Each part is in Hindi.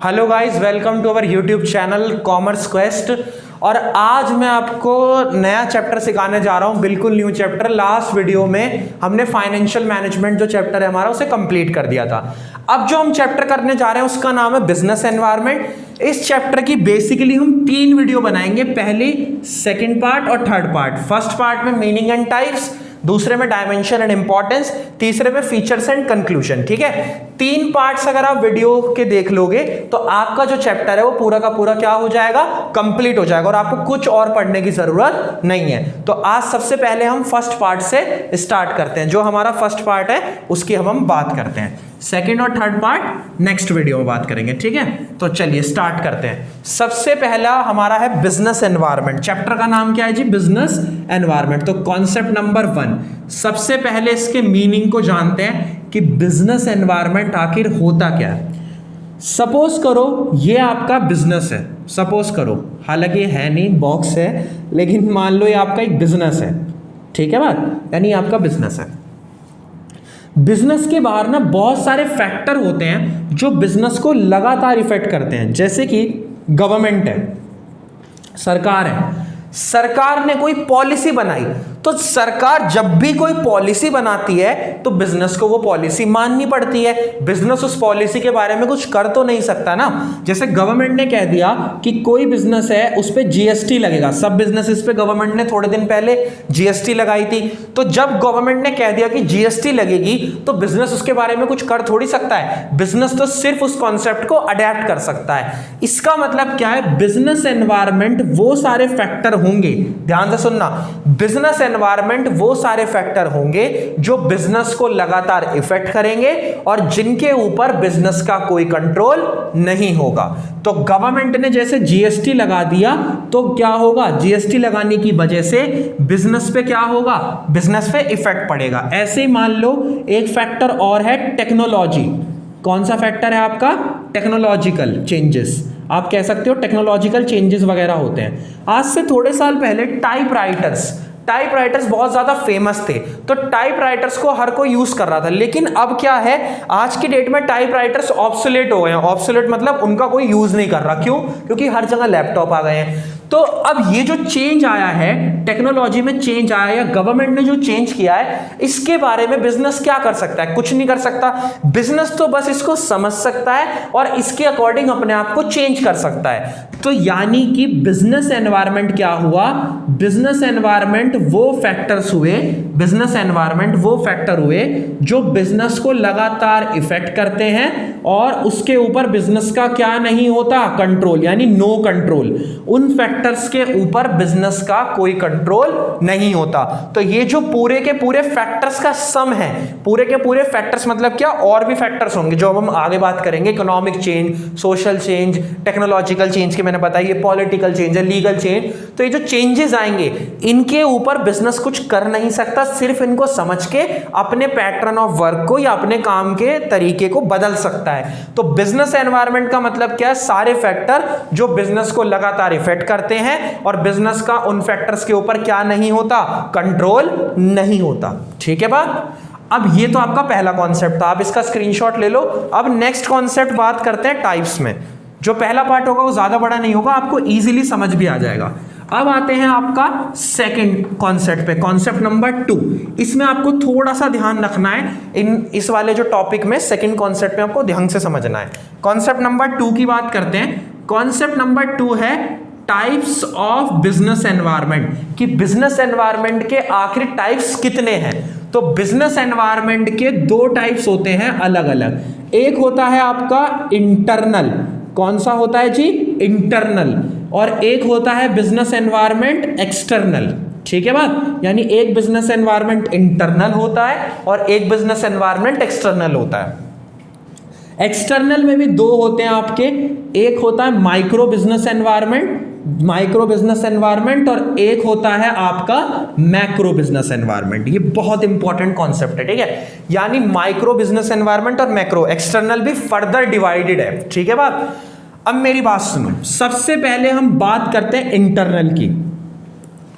Hello guys, welcome to our YouTube channel commerce quest. और आज मैं आपको नया चैप्टर सिखाने जा रहा हूं, बिल्कुल न्यू चैप्टर। लास्ट वीडियो में हमने फाइनेंशियल मैनेजमेंट जो चैप्टर है हमारा उसे कंप्लीट कर दिया था। अब जो हम चैप्टर करने जा रहे हैं उसका नाम है बिजनेस एनवायरनमेंट। इस चैप्टर की बेसिकली हम 3 वीडियो बनाएंगे, पहली, सेकेंड पार्ट और थर्ड पार्ट। फर्स्ट पार्ट में मीनिंग एंड टाइप्स, दूसरे में डायमेंशन एंड इंपॉर्टेंस, तीसरे में फीचर्स एंड कंक्लूजन। ठीक है, 3 पार्ट्स अगर आप वीडियो के देख लोगे तो आपका जो चैप्टर है वो पूरा का पूरा क्या हो जाएगा, कंप्लीट हो जाएगा और आपको कुछ और पढ़ने की जरूरत नहीं है। तो आज सबसे पहले हम फर्स्ट पार्ट से स्टार्ट करते हैं। जो हमारा फर्स्ट पार्ट है उसकी हम बात करते हैं, सेकेंड और थर्ड पार्ट नेक्स्ट वीडियो में बात करेंगे। ठीक है, तो चलिए स्टार्ट करते हैं। सबसे पहला हमारा है बिजनेस एनवायरनमेंट। चैप्टर का नाम क्या है जी, बिजनेस एनवायरनमेंट। तो कॉन्सेप्ट नंबर 1, सबसे पहले इसके मीनिंग को जानते हैं कि बिजनेस एनवायरनमेंट आखिर होता क्या है। सपोज करो ये आपका बिजनेस है, सपोज करो, हालांकि ये है नहीं, बॉक्स है, लेकिन मान लो ये आपका एक बिजनेस है। ठीक है बात, यानी आपका बिजनेस है। बिजनेस के बाहर ना बहुत सारे फैक्टर होते हैं जो बिजनेस को लगातार इफेक्ट करते हैं। जैसे कि गवर्नमेंट है, सरकार है, सरकार ने कोई पॉलिसी बनाई तो सरकार जब भी कोई पॉलिसी बनाती है तो बिजनेस को वो पॉलिसी माननी पड़ती है। बिजनेस उस पॉलिसी के बारे में कुछ कर तो नहीं सकता ना। जैसे गवर्नमेंट ने कह दिया कि कोई बिजनेस है उस पे जीएसटी लगेगा, सब बिजनेसेस पे गवर्नमेंट ने थोड़े दिन पहले जीएसटी लगाई थी। तो जब गवर्नमेंट ने कह दिया कि जीएसटी लगेगी तो बिजनेस उसके बारे में कुछ कर थोड़ी सकता है। बिजनेस तो सिर्फ उस कॉन्सेप्ट को अडेप्ट कर सकता है। इसका मतलब क्या है, बिजनेस एनवायरनमेंट वो सारे फैक्टर होंगे, ध्यान से सुनना, बिजनेस एनवायरनमेंट वो सारे फैक्टर होंगे जो बिजनेस को लगातार इफेक्ट करेंगे और जिनके ऊपर बिजनेस का कोई कंट्रोल नहीं होगा। तो गवर्नमेंट ने जैसे जीएसटी लगा दिया तो क्या होगा, जीएसटी लगाने की वजह से बिजनेस पे क्या होगा, बिजनेस पे इफेक्ट पड़ेगा। ऐसे ही मान लो एक फैक्टर और है टेक्नोलॉजी। कौन सा फैक्टर है आपका, टेक्नोलॉजिकल चेंजेस। आप कह सकते हो टेक्नोलॉजिकल चेंजेस वगैरह होते हैं। आज से थोड़े साल पहले टाइपराइटर्स बहुत ज्यादा फेमस थे, तो टाइपराइटर्स को हर कोई यूज कर रहा था। लेकिन अब क्या है, आज की डेट में टाइपराइटर्स ऑब्सोलेट हो गए हैं। ऑब्सोलेट मतलब उनका कोई यूज नहीं कर रहा। क्यों? क्योंकि हर जगह लैपटॉप आ गए हैं। तो अब ये जो चेंज आया है, टेक्नोलॉजी में चेंज आया या गवर्नमेंट ने जो चेंज किया है, इसके बारे में बिजनेस क्या कर सकता है, कुछ नहीं कर सकता। बिजनेस तो बस इसको समझ सकता है और इसके अकॉर्डिंग अपने आप को चेंज कर सकता है। तो यानी कि बिजनेस एनवायरनमेंट क्या हुआ, बिजनेस एनवायरनमेंट वो फैक्टर्स हुए, बिजनेस एनवायरनमेंट वो फैक्टर हुए जो बिजनेस को लगातार इफेक्ट करते हैं और उसके ऊपर बिजनेस का क्या नहीं होता, कंट्रोल, यानी नो कंट्रोल। उन फैक्टर्स के ऊपर बिजनेस का कोई कंट्रोल नहीं होता। तो ये जो पूरे के पूरे फैक्टर्स का सम है, पूरे के पूरे फैक्टर्स मतलब क्या, और भी फैक्टर्स होंगे जो हम आगे बात करेंगे, economic change, social change, technological change के मैंने बताया, पॉलिटिकल चेंज है, लीगल चेंज। तो ये जो चेंजेस आएंगे इनके ऊपर बिजनेस कुछ कर नहीं सकता, सिर्फ इनको समझ के अपने पैटर्न ऑफ वर्क को या अपने काम के तरीके को बदल सकता है। तो बिजनेस एनवायरनमेंट का मतलब क्या है, सारे फैक्टर जो बिजनेस को लगातार इफेक्ट करते हैं और बिजनेस का उन फैक्टर्स के ऊपर क्या नहीं होता, कंट्रोल नहीं होता। ठीक है बात। अब ये तो आपका पहला कॉन्सेप्ट था, आप इसका स्क्रीनशॉट ले लो। अब नेक्स्ट कॉन्सेप्ट बात करते हैं टाइप्स में। जो पहला पार्ट होगा वो ज्यादा बड़ा नहीं होगा, आपको इजीली समझ भी आ जाएगा। अब आते हैं आपका सेकंड कॉन्सेप्ट पे, कॉन्सेप्ट नंबर 2। इसमें आपको थोड़ा सा ध्यान रखना है, इस वाले जो टॉपिक में सेकंड कॉन्सेप्ट में आपको ध्यान से समझना है। कॉन्सेप्ट नंबर 2 की बात करते हैं। कॉन्सेप्ट नंबर 2 है टाइप्स ऑफ बिजनेस एनवायरनमेंट, कि बिजनेस एनवायरनमेंट के आखिर टाइप्स कितने हैं। तो बिजनेस एनवायरनमेंट के 2 टाइप्स होते हैं अलग अलग। एक होता है आपका इंटरनल, कौन सा होता है जी, इंटरनल, और एक होता है बिजनेस एनवायरनमेंट एक्सटर्नल। ठीक है बात, यानी एक बिजनेस एनवायरनमेंट इंटरनल होता है और एक बिजनेस एनवायरनमेंट एक्सटर्नल होता है। एक्सटर्नल में भी 2 होते हैं आपके, एक होता है माइक्रो बिजनेस एनवायरनमेंट और एक होता है आपका मैक्रो बिजनेस एनवायरनमेंट। ये बहुत इंपॉर्टेंट कॉन्सेप्ट है। ठीक है, यानी माइक्रो बिजनेस एनवायरनमेंट और मैक्रो, एक्सटर्नल भी फर्दर डिवाइडेड है। ठीक है बात। अब मेरी बात सुनो, सबसे पहले हम बात करते हैं इंटरनल की।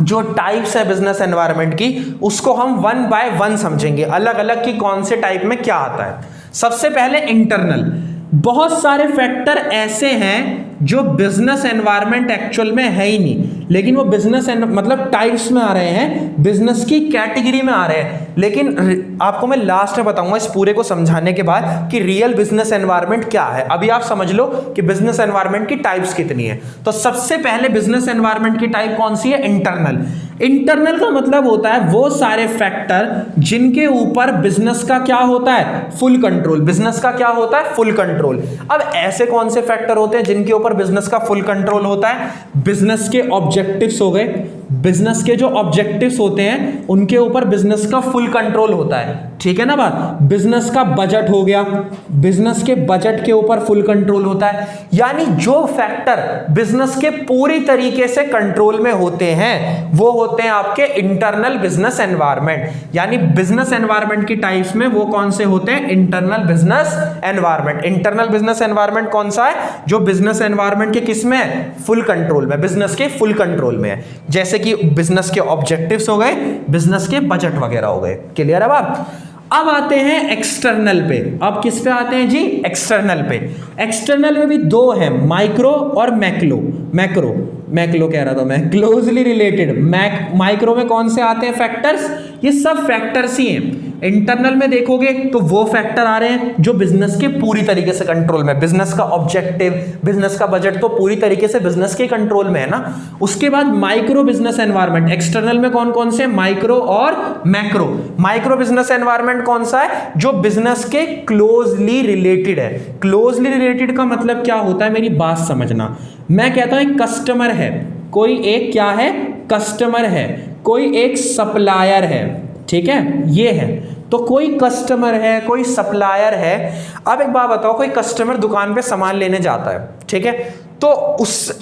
जो टाइप्स है बिजनेस एनवायरनमेंट की उसको हम 1 बाय 1 समझेंगे, अलग अलग कि कौन से टाइप में क्या आता है। सबसे पहले इंटरनल। बहुत सारे फैक्टर ऐसे हैं जो बिजनेस एनवायरनमेंट एक्चुअल में है ही नहीं, लेकिन वो बिजनेस मतलब टाइप्स में आ रहे हैं, बिजनेस की कैटेगरी में आ रहे हैं। लेकिन आपको मैं लास्ट में बताऊंगा इस पूरे को समझाने के बाद कि रियल बिजनेस एनवायरनमेंट क्या है। अभी आप समझ लो कि बिजनेस एनवायरनमेंट की टाइप्स कितनी है। तो सबसे पहले बिजनेस एनवायरनमेंट की टाइप कौन सी है? इंटरनल। इंटरनल का मतलब होता है वो सारे फैक्टर जिनके ऊपर बिजनेस का क्या होता है? Full control. बिजनेस का क्या होता है? Full control. अब ऐसे कौन से फैक्टर होते हैं जिनके ऊपर बिजनेस का फुल कंट्रोल होता है? बिजनेस के ऑब्जेक्टिव्स हो गए, बिजनेस के जो ऑब्जेक्टिव्स होते हैं उनके ऊपर बिजनेस का फुल कंट्रोल होता है, ठीक है ना बात। बिजनेस का बजट हो गया, बिजनेस के बजट के ऊपर फुल कंट्रोल होता है। यानी जो फैक्टर बिजनेस के पूरी तरीके से कंट्रोल में होते हैं वो होते हैं आपके इंटरनल बिजनेस एनवायरनमेंट। यानी बिजनेस एनवायरनमेंट की टाइप्स में वो कौन से होते हैं? Internal business environment. Internal business environment कौन सा है? जो बिजनेस एनवायरनमेंट के किस में है? फुल कंट्रोल में, बिजनेस के फुल कंट्रोल में है। जैसे कि बिजनेस के ऑब्जेक्टिव्स हो गए, बिजनेस के बजट वगैरह हो गए। क्लियर है बात? अब आते हैं एक्सटर्नल पे। अब किस पे आते हैं जी? एक्सटर्नल पे। एक्सटर्नल में भी दो हैं, माइक्रो और मैक्रो। मैक्रो कह रहा था मैं, क्लोजली रिलेटेड। माइक्रो में कौन से आते हैं फैक्टर्स? ये सब फैक्टर्स ही हैं। इंटरनल में देखोगे तो वो फैक्टर आ रहे हैं जो बिजनेस के पूरी तरीके से कंट्रोल में, बिजनेस का ऑब्जेक्टिव, बिजनेस का बजट तो पूरी तरीके से बिजनेस के कंट्रोल में है ना। उसके बाद माइक्रो बिजनेस एनवायरनमेंट। एक्सटर्नल में कौन कौन से? माइक्रो और मैक्रो। माइक्रो बिजनेस एनवायरनमेंट कौन सा है? जो बिजनेस के क्लोजली रिलेटेड है। क्लोजली रिलेटेड का मतलब क्या होता है? मेरी बात समझना। मैं कहता हूं एक कस्टमर है, कोई एक क्या है? कस्टमर है, कोई एक सप्लायर है, ठीक है, ये है। तो कोई कस्टमर है, कोई सप्लायर है। अब एक बात बताओ, कोई कस्टमर दुकान पे सामान लेने जाता है, ठीक है, तो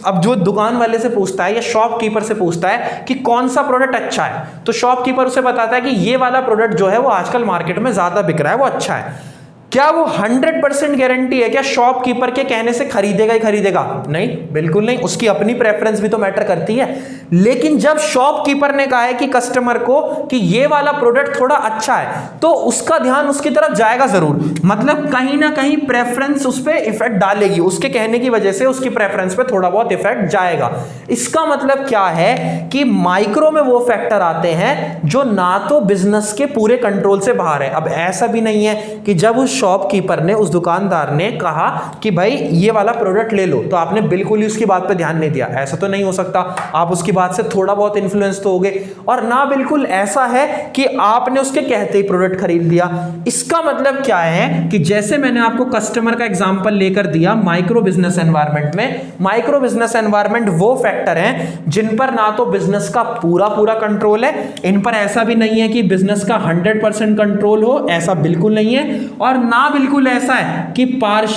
अब जो दुकान वाले से पूछता है या शॉपकीपर से पूछता है कि कौन सा प्रोडक्ट अच्छा है, तो शॉपकीपर उसे बताता है कि ये वाला प्रोडक्ट जो है वो आजकल मार्केट में ज्यादा बिक रहा है, वो अच्छा है। क्या वो 100% गारंटी है क्या शॉपकीपर के कहने से खरीदेगा ही खरीदेगा? नहीं, बिल्कुल नहीं। उसकी अपनी प्रेफरेंस भी तो मैटर करती है। लेकिन जब शॉपकीपर ने कहा है कि कस्टमर को कि ये वाला प्रोडक्ट थोड़ा अच्छा है, तो उसका ध्यान उसकी तरफ जाएगा जरूर। मतलब कहीं ना कहीं प्रेफरेंस उस पर इफेक्ट डालेगी, उसके कहने की वजह से उसकी प्रेफरेंस पे थोड़ा बहुत इफेक्ट जाएगा। इसका मतलब क्या है कि माइक्रो में वो फैक्टर आते हैं जो ना तो बिजनेस के पूरे कंट्रोल से बाहर है। अब ऐसा भी नहीं है कि जब उस शॉपकीपर ने, उस दुकानदार ने कहा कि भाई ये वाला प्रोडक्ट ले लो, तो आपने बिल्कुल ही उसकी बात पे ध्यान नहीं दिया। ऐसा तो नहीं हो सकता। आप उसकी बात से थोड़ा बहुत इन्फ्लुएंस तो होगे। और ना बिल्कुल ऐसा है कि आपने उसके कहते ही प्रोडक्ट खरीद लिया। इसका मतलब क्या है कि जैसे मैंने आपको कस्टमर का एग्जांपल लेकर दिया माइक्रो बिजनेस एनवायरनमेंट में, माइक्रो बिजनेस एनवायरनमेंट वो फैक्टर हैं जिन पर ना तो बिजनेस का पूरा कंट्रोल है, इन पर ऐसा भी नहीं है कि बिजनेस का 100% कंट्रोल हो, ऐसा बिल्कुल नहीं है। और ना बिल्कुल ऐसा है कि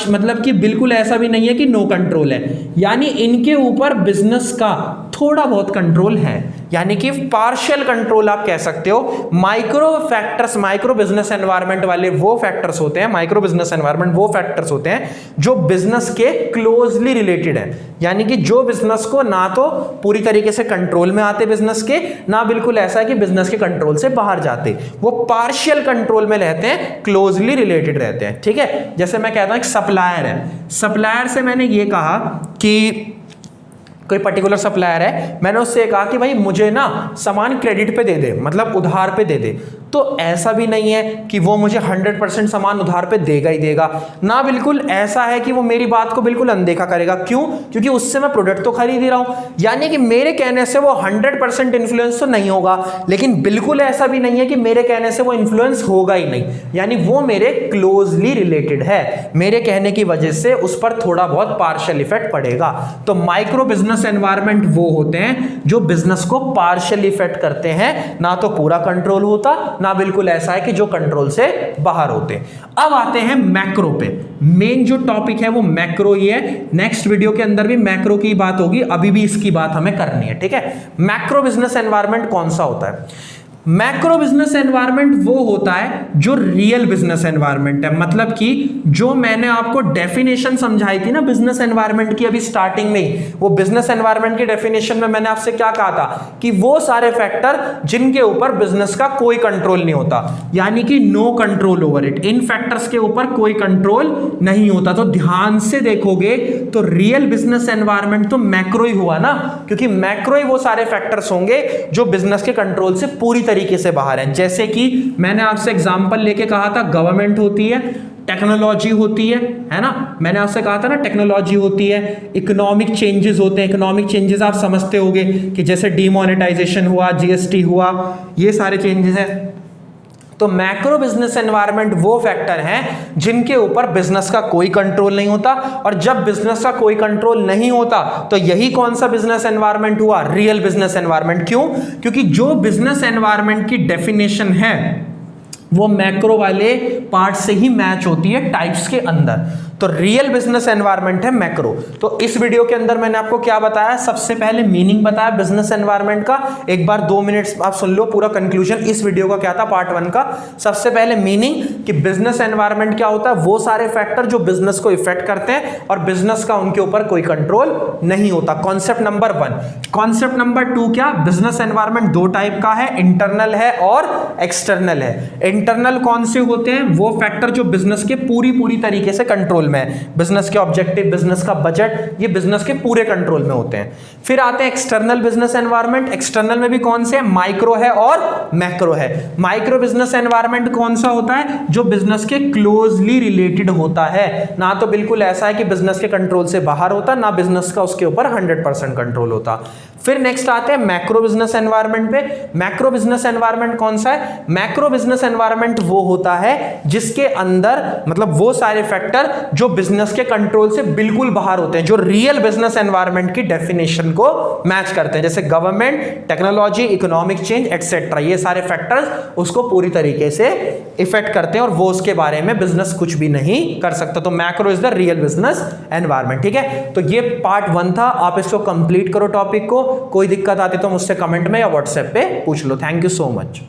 मतलब कि बिल्कुल ऐसा भी नहीं है कि नो कंट्रोल है। यानी इनके ऊपर बिजनेस का थोड़ा बहुत कंट्रोल है, यानी कि पार्शियल कंट्रोल आप कह सकते हो। Micro factors, micro business environment वाले वो फैक्टर्स होते हैं, माइक्रो बिजनेस एनवायरनमेंट वो फैक्टर्स होते हैं जो बिजनेस के क्लोजली रिलेटेड है। यानी कि जो बिजनेस को ना तो पूरी तरीके से कंट्रोल में आते बिजनेस के, ना बिल्कुल ऐसा है कि बिजनेस के कंट्रोल से बाहर जाते, वो पार्शियल कंट्रोल में रहते हैं, क्लोजली रिलेटेड रहते हैं, ठीक है। जैसे मैं कहता हूं एक सप्लायर है, सप्लायर से मैंने ये कहा कि कोई पर्टिकुलर सप्लायर है, मैंने उससे कहा कि भाई मुझे ना सामान क्रेडिट पे दे दे, मतलब उधार पे दे दे। तो ऐसा भी नहीं है कि वो मुझे 100% सामान उधार पे देगा ही देगा, ना बिल्कुल ऐसा है कि वो मेरी बात को बिल्कुल अनदेखा करेगा। क्यों? क्योंकि उससे मैं प्रोडक्ट तो खरीद ही रहा हूं। यानी कि मेरे कहने से वो 100% इन्फ्लुएंस तो नहीं होगा, लेकिन बिल्कुल ऐसा भी नहीं है कि मेरे कहने से वो इन्फ्लुएंस होगा ही नहीं। यानी वो मेरे क्लोजली रिलेटेड है, मेरे कहने की वजह से उस पर थोड़ा बहुत पार्शियल इफेक्ट पड़ेगा। तो माइक्रो बिजनेस एनवायरनमेंट वो होते हैं जो बिजनेस को पार्शियल इफेक्ट करते हैं, ना तो पूरा कंट्रोल होता, ना बिल्कुल ऐसा है कि जो कंट्रोल से बाहर होते। अब आते हैं मैक्रो पे। मेन जो टॉपिक है वो मैक्रो ही है। नेक्स्ट वीडियो के अंदर भी मैक्रो की बात होगी, अभी भी इसकी बात हमें करनी है, ठीक है। मैक्रो बिजनेस एनवायरनमेंट कौन सा होता है? मैक्रो बिजनेस एनवायरनमेंट वो होता है जो रियल बिजनेस एनवायरनमेंट है, मतलब कि जो मैंने आपको डेफिनेशन समझाई थी ना बिजनेस एनवायरनमेंट की अभी स्टार्टिंग में ही, वो बिजनेस एनवायरनमेंट की डेफिनेशन में मैंने आपसे क्या कहा था कि वो सारे फैक्टर जिनके ऊपर बिजनेस का कोई कंट्रोल नहीं होता, यानी कि नो कंट्रोल ओवर इट, इन फैक्टर्स के ऊपर कोई कंट्रोल नहीं होता। तो ध्यान से देखोगे तो रियल बिजनेस एनवायरनमेंट तो मैक्रो ही हुआ ना, क्योंकि मैक्रो ही वो सारे फैक्टर्स होंगे जो बिजनेस के कंट्रोल से पूरी तरीके से बाहर हैं। जैसे कि मैंने आपसे एग्जांपल लेके कहा था गवर्नमेंट होती है, टेक्नोलॉजी होती है ना, मैंने आपसे कहा था ना टेक्नोलॉजी होती है, इकोनॉमिक चेंजेस होते हैं। इकोनॉमिक चेंजेस आप समझते होंगे कि जैसे डीमोनेटाइजेशन हुआ, जीएसटी हुआ, ये सारे चेंजेस हैं। तो मैक्रो बिजनेस एनवायरनमेंट वो फैक्टर हैं जिनके ऊपर बिजनेस का कोई कंट्रोल नहीं होता, और जब बिजनेस का कोई कंट्रोल नहीं होता तो यही कौन सा बिजनेस एनवायरनमेंट हुआ, रियल बिजनेस एनवायरनमेंट। क्यों? क्योंकि जो बिजनेस एनवायरनमेंट की डेफिनेशन है वो मैक्रो वाले पार्ट से ही मैच होती है टाइप्स के अंदर। तो रियल बिजनेस एनवायरनमेंट है मैक्रो। तो इस वीडियो के अंदर मैंने आपको क्या बताया, सबसे पहले मीनिंग बताया बिजनेस एनवायरनमेंट का, एक बार 2 मिनट्स आप सुन लो पूरा कंक्लूजन इस वीडियो का क्या था पार्ट 1 का। सबसे पहले मीनिंग कि बिजनेस एनवायरनमेंट क्या होता है, वो सारे फैक्टर जो बिजनेस को इफेक्ट करते हैं और बिजनेस का उनके ऊपर कोई कंट्रोल नहीं होता, कॉन्सेप्ट नंबर 1। कॉन्सेप्ट नंबर 2 क्या, बिजनेस एनवायरनमेंट 2 टाइप का है, इंटरनल है और एक्सटर्नल है। इंटरनल कौन से होते हैं, वो फैक्टर जो बिजनेस के पूरी तरीके से कंट्रोल में, बिजनेस के ऑब्जेक्टिव, बिजनेस का बजट, ये बिजनेस के पूरे कंट्रोल में होते हैं। फिर आते हैं एक्सटर्नल बिजनेस एनवायरनमेंट। एक्सटर्नल में भी कौन से है, माइक्रो है और मैक्रो है। माइक्रो बिजनेस एनवायरनमेंट कौन सा होता है, जो बिजनेस के क्लोजली रिलेटेड होता है, ना तो बिल्कुल ऐसा है कि बिजनेस के कंट्रोल से बाहर होता, ना बिजनेस का उसके ऊपर 100% कंट्रोल होता। फिर नेक्स्ट आते हैं मैक्रो बिजनेस एनवायरनमेंट पे। मैक्रो बिजनेस एनवायरनमेंट कौन सा है, मैक्रो बिजनेस एनवायरनमेंट वो होता है जिसके अंदर मतलब वो सारे फैक्टर जो बिजनेस के कंट्रोल से बिल्कुल बाहर होते हैं, जो रियल बिजनेस एनवायरनमेंट की डेफिनेशन को मैच करते हैं, जैसे government, technology, economic change etcetera, ये सारे फैक्टर्स उसको पूरी तरीके से इफेक्ट करते हैं और वो उसके बारे में बिजनेस कुछ भी नहीं कर सकता। तो macro is the real business environment. ठीक है, तो ये पार्ट 1 था, आप इसको कंप्लीट करो टॉपिक को। कोई दिक्कत आती तो मुझसे कमेंट में या व्हाट्सएप पे पूछ लो। Thank you so much.